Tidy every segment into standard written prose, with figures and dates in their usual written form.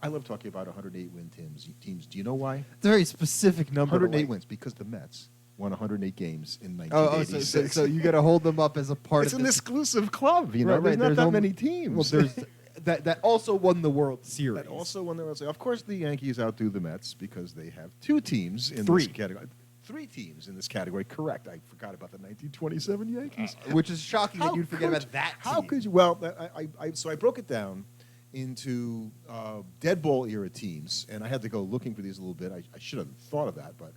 I love talking about 108 win teams. Do you know why? It's a very specific number. 108 wins because the Mets won 108 games in 1986. So you got to hold them up as a part it's of an exclusive club, you know. Right, there's not that many teams. Well, there's that also won the World Series. That also won the World Series. Of course, the Yankees outdo the Mets because they have two teams in Three. this category. Three teams in this category. Correct. I forgot about the 1927 Yankees. Which is shocking that you'd forget about that team. How could you? Well, so I broke it down into dead ball era teams, and I had to go looking for these a little bit. I should have thought of that, but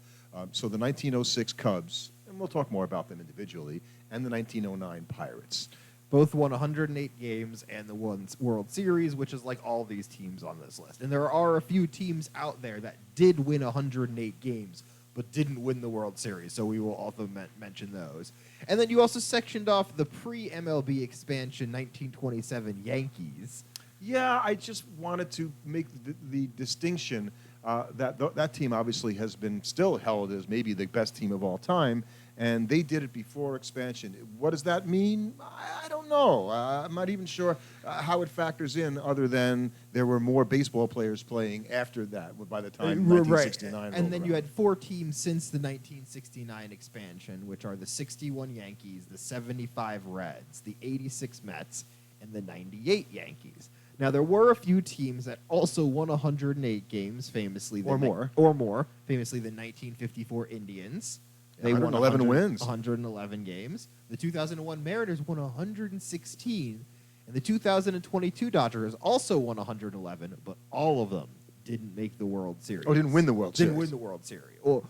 so the 1906 Cubs, and we'll talk more about them individually, and the 1909 Pirates. Both won 108 games and the World Series, which is like all these teams on this list. And there are a few teams out there that did win 108 games, but didn't win the World Series, so we will also mention those. And then you also sectioned off the pre-MLB expansion 1927 Yankees. Yeah, I just wanted to make the distinction that team obviously has been still held as maybe the best team of all time, and they did it before expansion. What does that mean? I don't know. I'm not even sure how it factors in, other than there were more baseball players playing after that by the time 1969 right. And then you had four teams since the 1969 expansion, which are the 61 Yankees, the 75 Reds, the 86 Mets, and the 98 Yankees. Now, there were a few teams that also won 108 games, famously. Or more, famously the 1954 Indians. They won 111 wins. 111 games. The 2001 Mariners won 116. And the 2022 Dodgers also won 111, but all of them didn't make the World Series. Oh, didn't win the World Series. Didn't win the World Series. Well,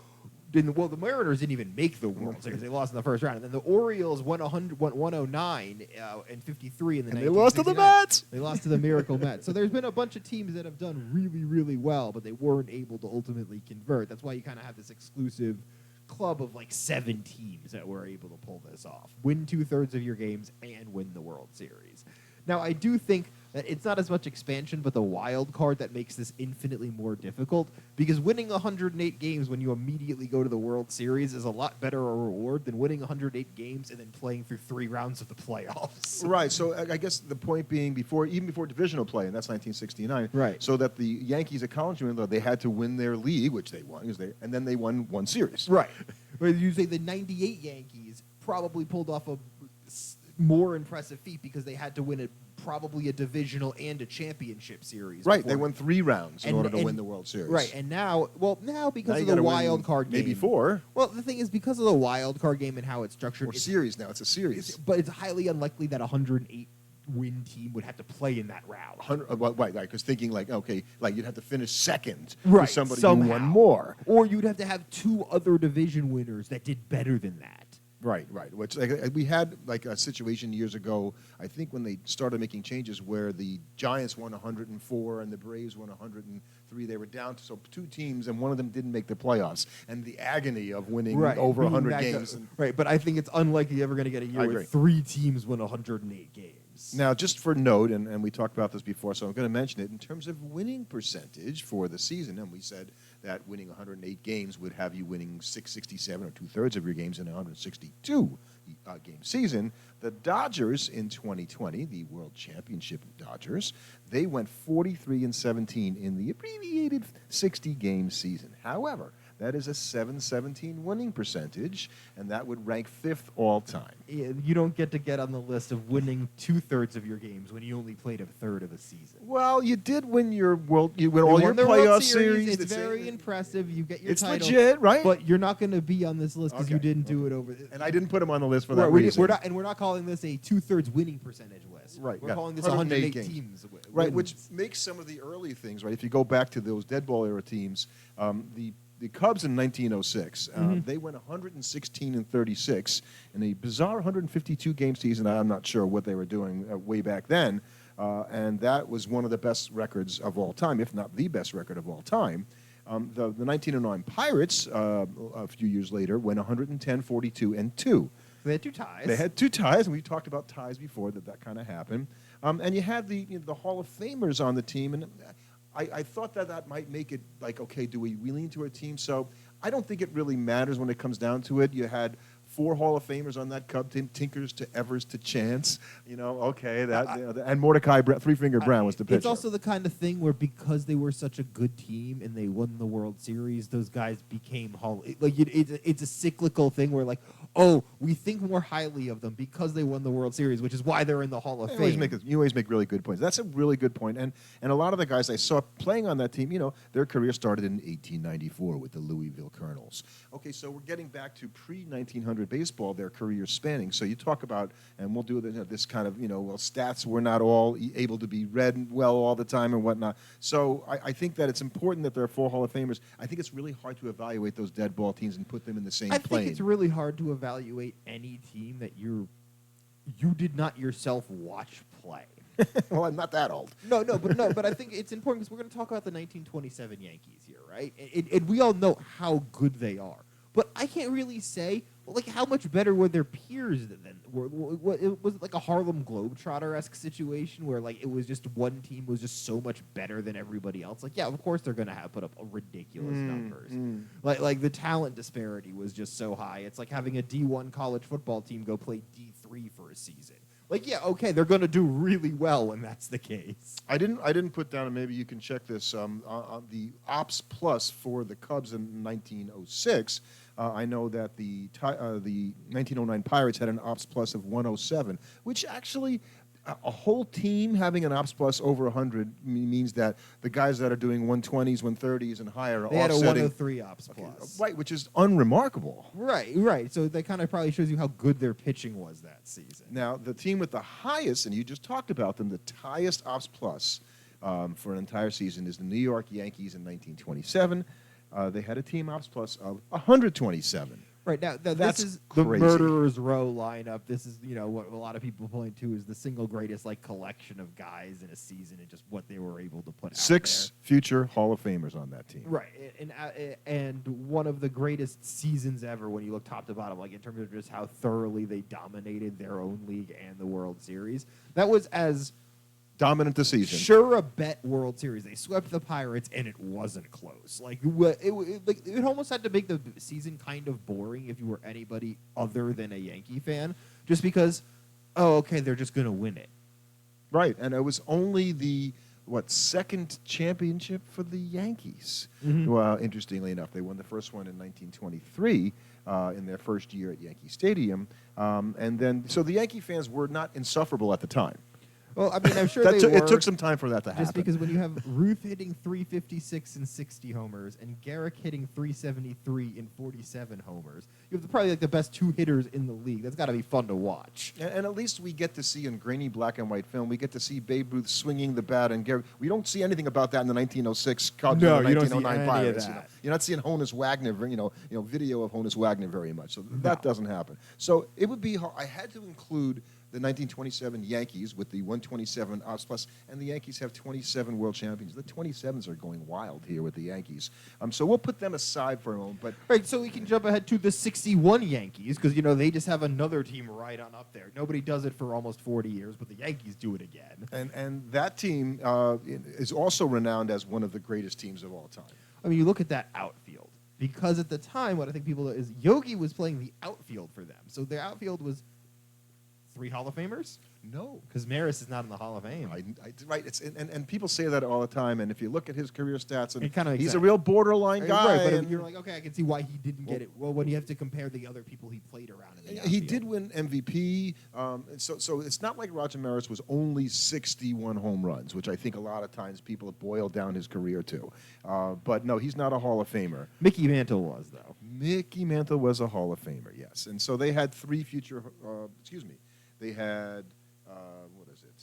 the Mariners didn't even make the World Series. They lost in the first round. And then the Orioles won 109 and 53 in the 1969. They lost to the Mets. They lost to the Miracle Mets. So there's been a bunch of teams that have done really, really well, but they weren't able to ultimately convert. That's why you kind of have this exclusive club of like 7 teams that were able to pull this off. Win 2/3 of your games and win the World Series. Now, I do think that it's not as much expansion, but the wild card that makes this infinitely more difficult, because winning 108 games when you immediately go to the World Series is a lot better a reward than winning 108 games and then playing through 3 rounds of the playoffs. Right. So I guess the point being, even before divisional play, and that's 1969. Right. So that the Yankees acknowledged that they had to win their league, which they won, and then they won one series. Right. But you say the 98 Yankees probably pulled off a more impressive feat because they had to win probably a divisional and a championship series. Right, they won 3 rounds in order to win the World Series. Right, and now because of the wild card game. Maybe 4. Well, the thing is, because of the wild card game and how it's structured. Or series now, it's a series. But it's highly unlikely that a 108-win team would have to play in that round. Right, because thinking you'd have to finish second for somebody somehow. who won more. Or you'd have to have 2 other division winners that did better than that. Right. Which we had a situation years ago, I think, when they started making changes where the Giants won 104 and the Braves won 103. They were down to 2 teams, and one of them didn't make the playoffs. And the agony of winning over 100 games. Right, but I think it's unlikely you're ever going to get a year where 3 teams win 108 games. Now, just for note, and we talked about this before, so I'm going to mention it, in terms of winning percentage for the season, and we said that winning 108 games would have you winning 667 or 2/3 of your games in a 162 game season. The Dodgers in 2020, the World Championship Dodgers, they went 43-17 in the abbreviated 60-game season. However, that is a .717 winning percentage, and that would rank 5th all time. You don't get on the list of winning 2/3 of your games when you only played a third of a season. Well, you did win your all your playoff series. It's very impressive. You get your title. It's legit, right? But you're not going to be on this list because you didn't do it over. And I didn't put him on the list for that reason. We're not calling this a 2/3 winning percentage list. Right. We're calling this 108 teams. Right, which makes some of the early things, right? If you go back to those dead ball era teams, the Cubs in 1906, they went 116-36 in a bizarre 152-game season. I'm not sure what they were doing way back then, and that was one of the best records of all time, if not the best record of all time. The 1909 Pirates, a few years later, went 110-42-2. They had 2 ties. They had 2 ties, and we talked about ties before, that kind of happened. And you had the Hall of Famers on the team, and I thought that might make it okay, do we lean to a team? So I don't think it really matters when it comes down to it. You had 4 Hall of Famers on that Cub team, Tinkers to Evers to Chance. Okay, and Mordecai Three Finger Brown was the pitcher. It's also the kind of thing where because they were such a good team and they won the World Series, those guys became it's a cyclical thing where we think more highly of them because they won the World Series, which is why they're in the Hall of Fame. You always make really good points. That's a really good point. And a lot of the guys I saw playing on that team, their career started in 1894 with the Louisville Colonels. Okay, so we're getting back to pre-1900 baseball, their career spanning. So you talk about, and we'll do this kind of, stats were not all able to be read well all the time and whatnot. So I think that it's important that there are 4 Hall of Famers. I think it's really hard to evaluate those dead ball teams and put them in the same plane. I think it's really hard to evaluate any team that you did not yourself watch play. Well, I'm not that old. No, but I think it's important because we're going to talk about the 1927 Yankees here, right? And we all know how good they are. But I can't really say, how much better were their peers than was it like a Harlem Globetrotter-esque situation where, it was just one team was just so much better than everybody else? Of course they're going to put up ridiculous numbers. Like the talent disparity was just so high. It's like having a D1 college football team go play D3 for a season. Okay, they're going to do really well when that's the case. I didn't put down, and maybe you can check this, on the Ops Plus for the Cubs in 1906. I know that the 1909 Pirates had an Ops Plus of 107, which actually a whole team having an Ops Plus over 100 means that the guys that are doing 120s, 130s, and higher are they had offsetting. a 103 Ops Plus. Right, which is unremarkable. Right. So that kind of probably shows you how good their pitching was that season. Now, the team with the highest, and you just talked about them, the highest Ops Plus for an entire season is the New York Yankees in 1927. They had a team Ops Plus of 127. Right, now That's this is crazy. The Murderers Row lineup. This is, what a lot of people point to is the single greatest collection of guys in a season and just what they were able to put out there. 6 future Hall of Famers on that team. Right, and one of the greatest seasons ever when you look top to bottom, in terms of just how thoroughly they dominated their own league and the World Series. That was as dominant this season. Sure, a bet World Series. They swept the Pirates, and it wasn't close. It almost had to make the season kind of boring if you were anybody other than a Yankee fan, just because, they're just going to win it. Right, and it was only the second championship for the Yankees. Mm-hmm. Well, interestingly enough, they won the first one in 1923 in their first year at Yankee Stadium, and then so the Yankee fans were not insufferable at the time. Well, I mean, I'm sure it took some time for that to happen. Just because when you have Ruth hitting 356 and 60 homers and Garrick hitting 373 and 47 homers, you have probably the best 2 hitters in the league. That's got to be fun to watch. And at least we get to see in grainy black and white film, we get to see Babe Ruth swinging the bat and Garrick. We don't see anything about that in the 1906 Cubs or the 1909 Pirates. You're not seeing Honus Wagner, video of Honus Wagner very much. So that doesn't happen. So it would be hard. I had to include the 1927 Yankees with the 127 Ops Plus, and the Yankees have 27 world champions. The 27s are going wild here with the Yankees. So we'll put them aside for a moment. But right, so we can jump ahead to the 61 Yankees, because, they just have another team right on up there. Nobody does it for almost 40 years, but the Yankees do it again. And that team is also renowned as one of the greatest teams of all time. I mean, you look at that outfield, because at the time, what I think people is Yogi was playing the outfield for them. So their outfield was 3 Hall of Famers? No. Because Maris is not in the Hall of Fame. Right. And people say that all the time, and if you look at his career stats, and he's a real borderline guy. Right, but you're I can see why he didn't get it. Well, when you have to compare the other people he played around in the outfield. He did win MVP, so it's not like Roger Maris was only 61 home runs, which I think a lot of times people have boiled down his career to. But no, he's not a Hall of Famer. Mickey Mantle was, though. Mickey Mantle was a Hall of Famer, yes. And so they had 3 future, they had, what is it?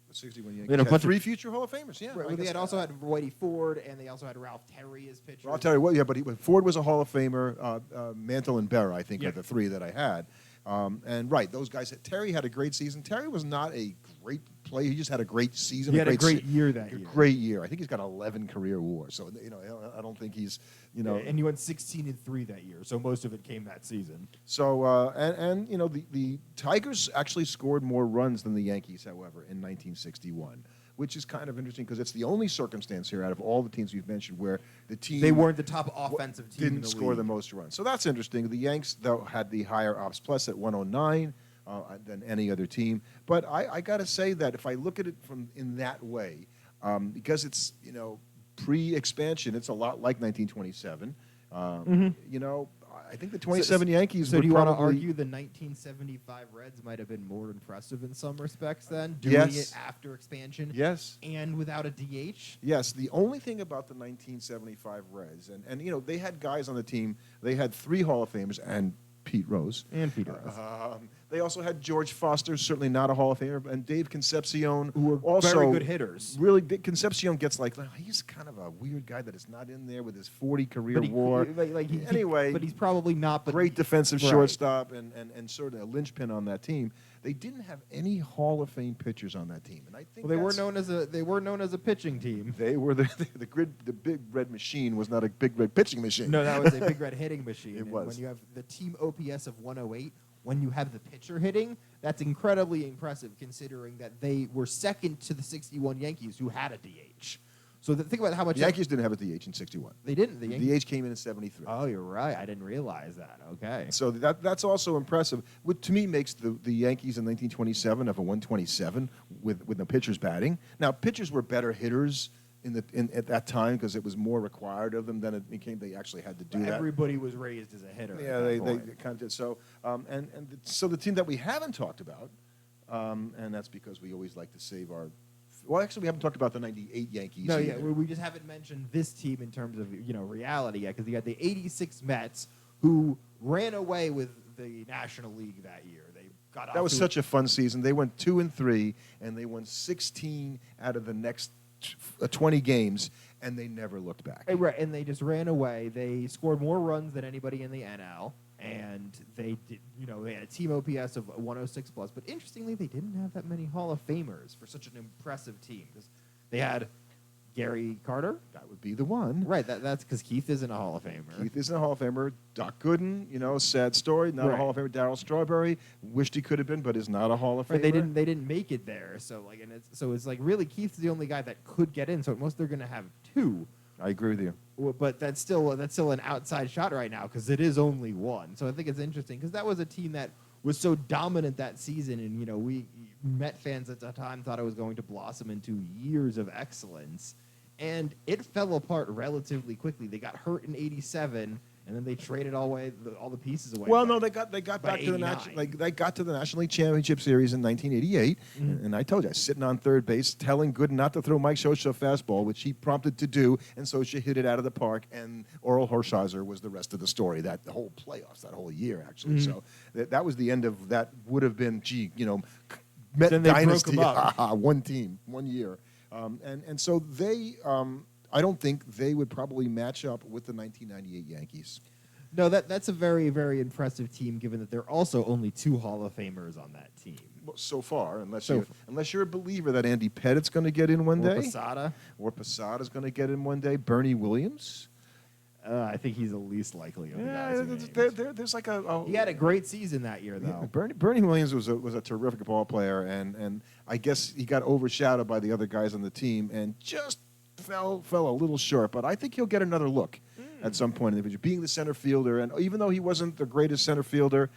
The 61 Yankees had 3 future Hall of Famers, yeah. Right, they had also had Whitey Ford, and they also had Ralph Terry as pitcher. Ralph Terry, but Ford was a Hall of Famer. Mantle and Berra, I think, are the 3 that I had. And right, those guys. Terry had a great season. Terry was not a great player. He just had a great season. He had a great year that year. Great year. I think he's got 11 career WARs. So I don't think he's and he went 16-3 that year. So most of it came that season. So the Tigers actually scored more runs than the Yankees, however, in 1961. which is kind of interesting because it's the only circumstance here out of all the teams we've mentioned where the team They weren't the top offensive team in didn't the score league. the most runs. So that's interesting. The Yanks, though, had the higher ops plus at 109 than any other team. But I got to say that if I look at it from in that way, because it's pre-expansion, it's a lot like 1927. I think the 27 Yankees. So would do you want to probably argue the 1975 Reds might have been more impressive in some respects then, doing Yes. it after expansion? Yes. And without a DH? Yes, the only thing about the 1975 Reds, and they had guys on the team. They had 3 Hall of Famers and Pete Rose. And Peter. They also had George Foster, certainly not a Hall of Famer, and Dave Concepcion, Who were also very good hitters. Really, Concepcion gets he's kind of a weird guy that is not in there with his 40 career WAR. Anyway, but he's probably not. But great defensive Right. shortstop and sort of a linchpin on that team. They didn't have any Hall of Fame pitchers on that team, and I think Well, they were known as a pitching team. They were the big red machine was not a big red pitching machine. No, that was a big red hitting machine. It And was. when you have the team OPS of 108, when you have the pitcher hitting, that's incredibly impressive considering that they were second to the 61 Yankees who had a DH. So think about how much The Yankees didn't have a DH in '61. they didn't. The Yankees. DH came in '73. Oh, you're right. I didn't realize that. Okay. So that's also impressive. What to me makes the Yankees in 1927 of a 127 with the pitchers batting. Now pitchers were better hitters at that time because it was more required of them than it became. They actually had to do that. Everybody was raised as a hitter. Yeah, they kind of did. So so the team that we haven't talked about, and that's because we always like to save our. Well, actually, we haven't talked about the '98 Yankees. No, either. yeah, we just haven't mentioned this team in terms of reality yet, because you got the '86 Mets who ran away with the National League that year. They got off That was to such a fun season. They went 2-3, and they won 16 out of the next 20 games, and they never looked back. Right, and they just ran away. They scored more runs than anybody in the NL, and they did. They had a team OPS of 106 plus. But interestingly, they didn't have that many Hall of Famers for such an impressive team, because they had Gary Carter. That would be the one. Right, that's because Keith isn't a Hall of Famer. Keith isn't a Hall of Famer. Doc Gooden, sad story, not a Right. Hall of Famer. Darryl Strawberry, wished he could have been, but is not a Hall of Famer. Right, they didn't make it there. So it's like really Keith's the only guy that could get in. So at most they're going to have 2. I agree with you. But that's still an outside shot right now because it is only 1. So I think it's interesting because that was a team that was so dominant that season, and we Met fans at the time thought it was going to blossom into years of excellence, and it fell apart relatively quickly. They got hurt in '87, and then they traded all the pieces away. Well, by- no, they got back to the 89. they got to the National League Championship Series in 1988, and I told you, I was sitting on third base, telling Gooden not to throw Mike Scioscia a fastball, which he prompted to do, and Scioscia hit it out of the park, and Oral Hershiser was the rest of the story. That the whole playoffs, that whole year, actually. So that was the end of that. Would have been, Met Then they broke dynasty, 'em up. one team, 1 year, and so they. I don't think they would probably match up with the 1998 Yankees. No, that's a very, very impressive team, given that there are also only 2 Hall of Famers on that team. Well, so far, unless So you're a believer that Andy Pettit's going to get in one Or day, Posada. or Posada's going to get in one day, Bernie Williams. I think he's the least likely of the Yeah, guys. you named. there's like a He had a great season that year, yeah, though. Bernie Williams was a terrific ball player, and I guess he got overshadowed by the other guys on the team and just fell a little short. But I think he'll get another look at some point in the future, being the center fielder. And even though he wasn't the greatest center fielder,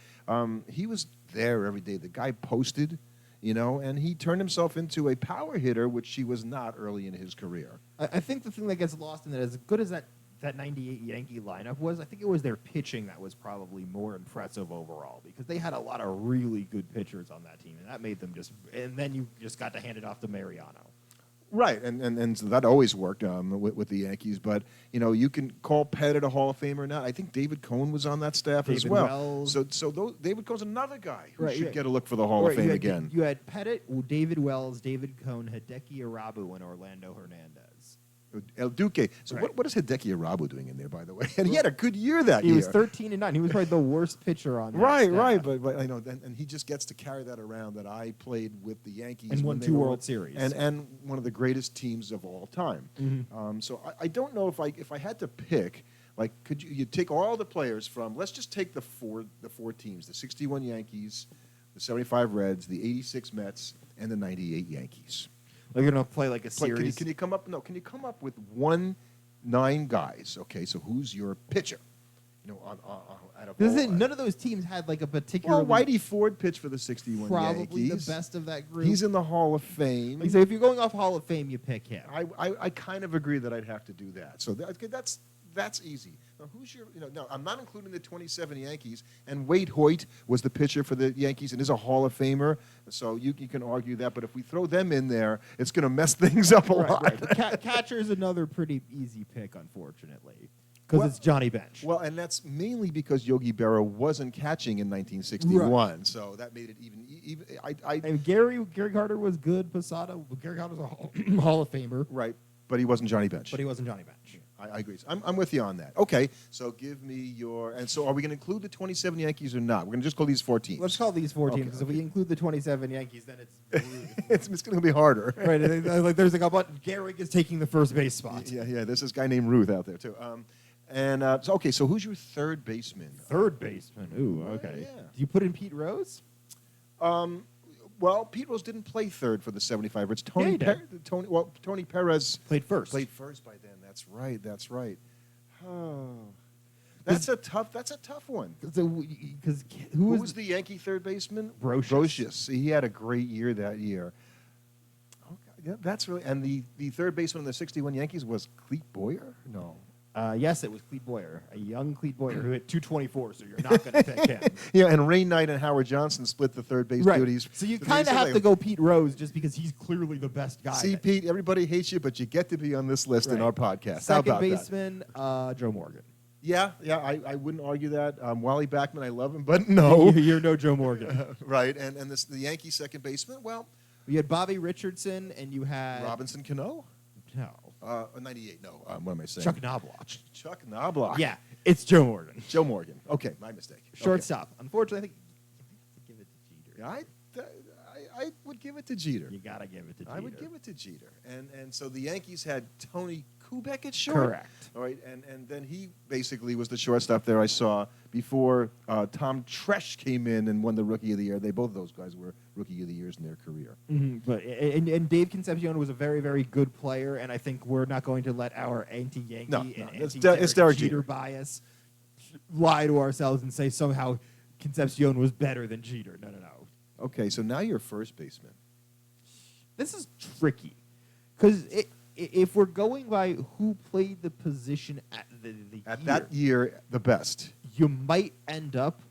he was there every day. The guy posted, and he turned himself into a power hitter, which he was not early in his career. I think the thing that gets lost in that, as good as that 98 Yankee lineup was, I think it was their pitching that was probably more impressive overall, because they had a lot of really good pitchers on that team, and that made them and then you just got to hand it off to Mariano. Right, and so that always worked with the Yankees. But you can call Pettit a Hall of Famer or not. I think David Cohn was on that staff as David well. Wells. So David Cohn's another guy who Right, should yeah. get a look for the Hall of Right, Fame you had, again. You had Pettit, David Wells, David Cohn, Hideki Irabu, and Orlando Hernandez. El Duque. So Right. what is Hideki Irabu doing in there, by the way? And he had a good year that He year. was 13-9. He was probably the worst pitcher on that Right, staff. right, but I know, and he just gets to carry that around. That I played with the Yankees And when won they 2 were- World Series. and one of the greatest teams of all time. So I don't know if I had to pick, like, could you take all the players from? Let's just take the four teams: the 61 Yankees, the 75 Reds, the 86 Mets, and the 98 Yankees. Like you're gonna play like a Play- series. Can you come up? No. Can you come up with 9 guys? Okay, so who's your pitcher? Out of all, None of those teams had like a particular. well, Whitey Ford pitched for the '61 probably Yankees. the best of that group. He's in the Hall of Fame. Like, so if you're going off Hall of Fame, you pick him. I kind of agree that I'd have to do that. So that's easy. Now, who's your? No, I'm not including the 27 Yankees. And Wade Hoyt was the pitcher for the Yankees and is a Hall of Famer. So you can argue that. But if we throw them in there, it's going to mess things up a lot. Right. Catcher is another pretty easy pick, unfortunately, because it's Johnny Bench. Well, and that's mainly because Yogi Berra wasn't catching in 1961. Right. So that made it even. And Gary Carter was good. Posada. Gary Carter's a Hall of Famer. Right, but he wasn't Johnny Bench. But he wasn't Johnny Bench. I agree. I'm with you on that. Okay, so give me your. And so, are we going to include the 27 Yankees or not? We're going to just call these 4 teams. Let's call these 4 teams, because Okay. if we include the 27 Yankees, then it's it's going to be harder. right. Like there's like a bunch. Garrick is taking the first base spot. Yeah. There's this guy named Ruth out there too. So who's your third baseman? Third baseman. Ooh, okay. Yeah. Do you put in Pete Rose? Well, Pete Rose didn't play third for the 75 Reds. Yeah, he did. Tony Perez Played first. played first by then. That's right. Oh, that's a tough one. Because Who who was the Yankee third baseman? Brocious. He had a great year that year. Okay, yeah, that's really. And the third baseman of the '61 Yankees was Clete Boyer. No. Yes, it was Clete Boyer, a young Clete Boyer who hit 224. So you're not going to pick him. Yeah, and Ray Knight and Howard Johnson split the third base duties. So you The kind of base- have to go Pete Rose just because he's clearly the best guy. See, Pete, everybody hates you, but you get to be on this list in Right. our podcast. How Second about that? baseman, Joe Morgan. Yeah, I wouldn't argue that. Wally Backman, I love him, but no. You're no Joe Morgan. Right, and the Yankee second baseman, well, You had Bobby Richardson, and you had Robinson Cano? no 98, no. What am I saying? Chuck Knobloch. Chuck Knobloch. Yeah, it's Joe Morgan. Joe Morgan. Okay, my mistake. Shortstop. Unfortunately, I think you have to give it to Jeter. I would give it to Jeter. You gotta give it to Jeter. I would give it to Jeter. And so the Yankees had Tony Kubek at short. Correct. All right, and then he basically was the shortstop there I saw before Tom Tresh came in and won the Rookie of the Year. Both of those guys were Rookie of the Years in their career. But and Dave Concepcion was a very, very good player, and I think we're not going to let our anti-Yankee No, and it's anti-Derek Derek Jeter Jeter. bias lie to ourselves and say somehow Concepcion was better than Jeter. No. Okay, so now you're first baseman. This is tricky because if we're going by who played the position at the At year, that year, the best. you might end up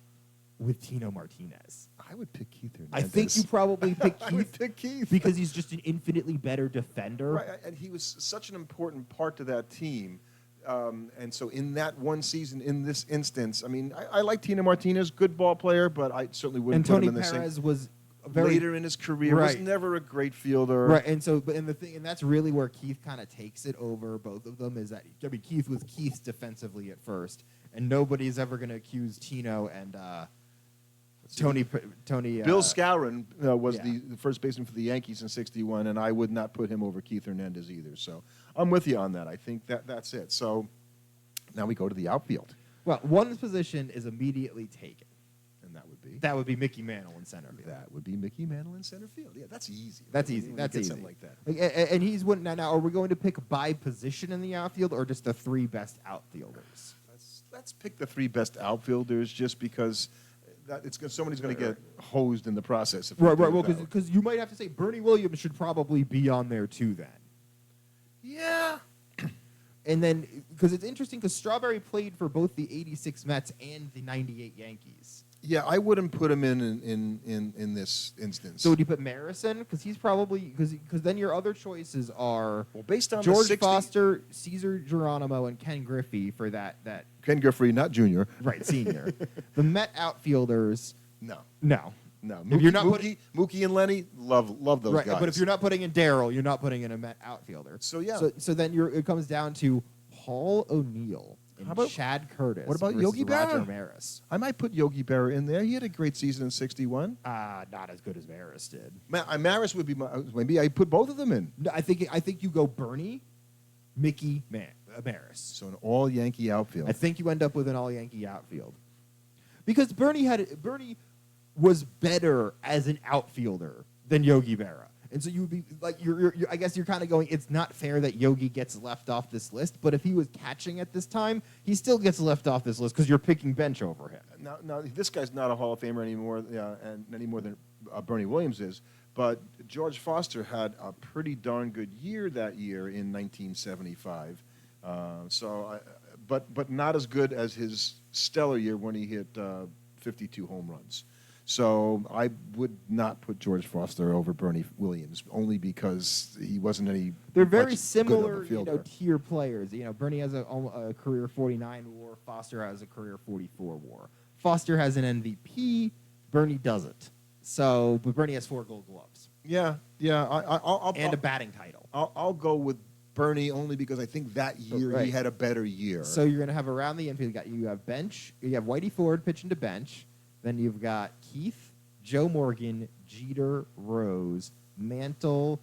with Tino Martinez. I would pick Keith Hernandez. I think you probably pick I would Keith pick Keith. because he's just an infinitely better defender. Right, and he was such an important part to that team. And so in that one season, in this instance, I mean, I like Tino Martinez, good ball player, but I certainly And wouldn't put Tony him in the same. Perez was very Later in his career, was Right. never a great fielder. right, and so and the thing, and that's really where Keith kind of takes it over both of them. Is that I mean, Keith was Keith defensively at first, and nobody's ever going to accuse Tino and Tony. Bill Skowron was yeah. the first baseman for the Yankees in '61, and I would not put him over Keith Hernandez either. So I'm with you on that. I think that's it. So now we go to the outfield, Well, one position is immediately taken. and that would be That would be Mickey Mantle in center field. that would be Mickey Mantle in center field. Yeah, that's easy. That's When easy. you That's get easy. Something like that. And he's one now. Are we going to pick by position in the outfield, or just the 3 best outfielders? Let's pick the 3 best outfielders, just because somebody's going to get hosed in the process. If we Right. do Well, it that way. because you might have to say Bernie Williams should probably be on there too. Then. Yeah. And then, because it's interesting, because Strawberry played for both the '86 Mets and the '98 Yankees. Yeah, I wouldn't put him in this instance. So would you put Marison? Because he's probably because then your other choices are well, based on George the 60, Foster, Cesar Geronimo, and Ken Griffey for that Ken Griffey, not Junior. right senior. The Met outfielders, No. no. If you're not putting- Mookie and Lenny, love those Right, guys. but if you're not putting in Darryl, you're not putting in a Met outfielder. So, yeah. So then it comes down to Paul O'Neill and How about- Chad Curtis. what about versus Yogi Roger Berra? Maris? I might put Yogi Berra in there. He had a great season in '61. Not as good as Maris did. Maris would be maybe I put both of them in. No, I think you go Bernie, Mickey, Maris. So an all Yankee outfield. I think you end up with an all Yankee outfield because Bernie was better as an outfielder than Yogi Berra. And so you would be like, I guess you're kind of going, it's not fair that Yogi gets left off this list, but if he was catching at this time, he still gets left off this list because you're picking bench over him. Now, this guy's not a Hall of Famer anymore, and any more than Bernie Williams is. But George Foster had a pretty darn good year that year in 1975. But not as good as his stellar year when he hit 52 home runs. So I would not put George Foster over Bernie Williams, only because he wasn't any. They're very much similar, good of a fielder. tier players. Bernie has a career 49 WAR. Foster has a career 44 WAR. Foster has an MVP. Bernie doesn't. So, but Bernie has 4 Gold Gloves. Yeah. I'll a batting title. I'll go with Bernie only because I think that year he had a better year. So you're going to have around the infield. You have bench. You have Whitey Ford pitching to bench. Then you've got Keith, Joe Morgan, Jeter, Rose, Mantle,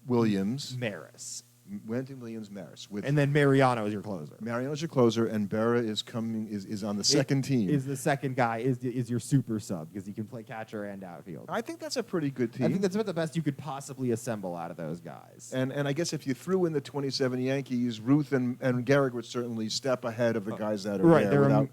Williams, Maris. Wenton Williams, Maris. And then Mariano is your closer. Mariano's your closer, and Berra is on the second team. Is the second guy, is your super sub, because he can play catcher and outfield. I think that's a pretty good team. I think that's about the best you could possibly assemble out of those guys. And I guess if you threw in the 27 Yankees, Ruth and Gehrig would certainly step ahead of the guys that are there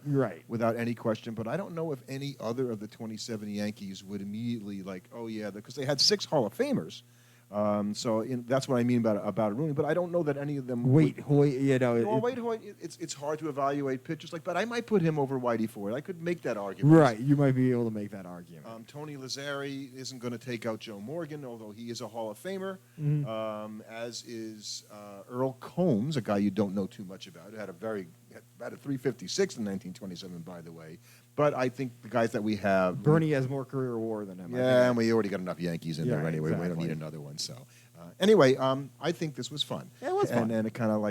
without any question. But I don't know if any other of the 27 Yankees would immediately because they had 6 Hall of Famers. That's what I mean about Rooney. But I don't know that any of them. Wait, Hoyt, it's hard to evaluate pitchers but I might put him over Whitey Ford. I could make that argument. Right, you might be able to make that argument. Tony Lazzari isn't going to take out Joe Morgan, although he is a Hall of Famer. As is Earl Combs, a guy you don't know too much about. Had a 356 in 1927, by the way. But I think the guys that we have... Bernie has more career WAR than him. Yeah, and we already got enough Yankees in there anyway. Exactly. We don't need another one. So, anyway, I think this was fun. Yeah, it was fun. And it kind of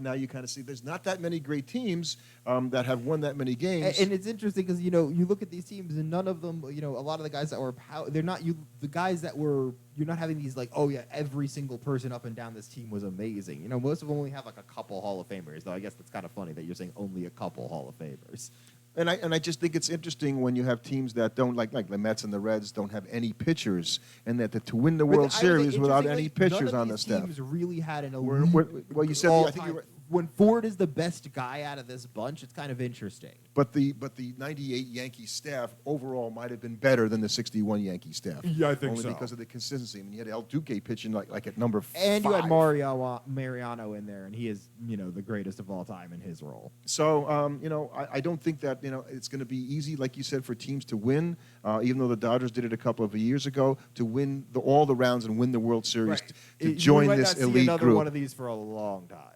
now you kind of see there's not that many great teams that have won that many games. And it's interesting because, you look at these teams and none of them, a lot of the guys that were... They're not... The guys that were... You're not having these every single person up and down this team was amazing. Most of them only have a couple Hall of Famers, though I guess that's kind of funny that you're saying only a couple Hall of Famers. And I just think it's interesting when you have teams that don't like the Mets and the Reds don't have any pitchers, and that to win the World Series without any pitchers on the staff. Teams really had an elite. Well, you said I think you're right. When Ford is the best guy out of this bunch, it's kind of interesting. But the 98 Yankee staff overall might have been better than the 61 Yankee staff. Yeah, I think only because of the consistency. I mean, you had El Duque pitching like at number 5. And you had Mariano in there, and he is the greatest of all time in his role. So I don't think that it's going to be easy, like you said, for teams to win. Even though the Dodgers did it a couple of years ago, to win all the rounds and win the World Series, to join this elite another group. One of these for a long time.